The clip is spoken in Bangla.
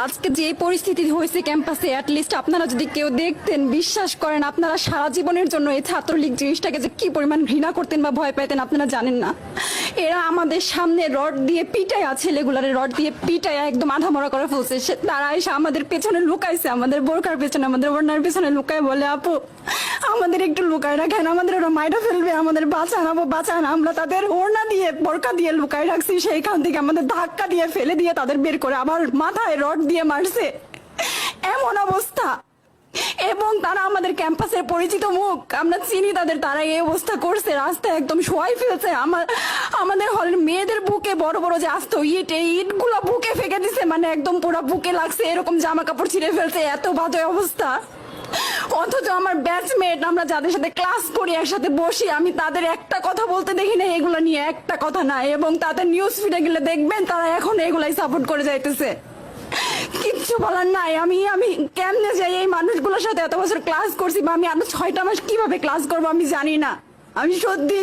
আজকে যে পরিস্থিতি হয়েছে ক্যাম্পাসে, অ্যাটলিস্ট আপনারা যদি কেউ দেখতেন, বিশ্বাস করেন আপনারা সারা জীবনের জন্য এই ছাত্রলীগ জিনিসটাকে যে কি পরিমাণ ঘৃণা করতেন বা ভয় পাইতেন আপনারা জানেন না। এরা আমাদের সামনে রড দিয়ে পিটায়, ছেলেগুলারে রড দিয়ে পিটায় একদম আধা মরা করে ফেলছে। তারা এসে আমাদের পেছনে লুকাইছে, আমাদের বোরকার পেছনে, আমাদের ওড়নার পেছনে লুকায় বলে, আপু আমাদের একটু লুকায় রাখেন, আমাদের ওরা মাইরা ফেলবে, আমাদের বাঁচান আপু বাঁচান। আমরা তাদের ওড়না দিয়ে বোরকা দিয়ে লুকায় রাখছি, সেইখান থেকে আমাদের ধাক্কা দিয়ে ফেলে দিয়ে তাদের বের করে আবার মাথায় রড দিয়ে মারছে, এমন অবস্থা। এবং তারা আমাদের ক্যাম্পাসের পরিচিত মুখ, আমরা চিনি তাদের, তারা এই অবস্থা করছে, রাস্তায় একদম শোয়াই ফেলছে। আমাদের হলের মেয়েদের বুকে বড় বড় যে আস্ত ইটগুলো বুকে ফেঁকে দিছে, মানে একদম পুরো বুকে লাগছে, এরকম জামা কাপড় ছিঁড়ে ফেলছে, এত বাজে অবস্থা। অথচ আমার ব্যাচমেট, আমরা যাদের সাথে ক্লাস করি, একসাথে বসি, আমি তাদের একটা কথা বলতে দেখি না এগুলো নিয়ে, একটা কথা না। এবং তাদের নিউজ ফিডে গেলে দেখবেন তারা এখন এগুলাই সাপোর্ট করে যাইতেছে। কিচ্ছু বলার নাই। আমি কেমনে যাই এই মানুষগুলোর সাথে, এত বছর ক্লাস করছি, বা আমি আরো 6টা মাস কিভাবে ক্লাস করবো আমি জানি না। আমি সত্যি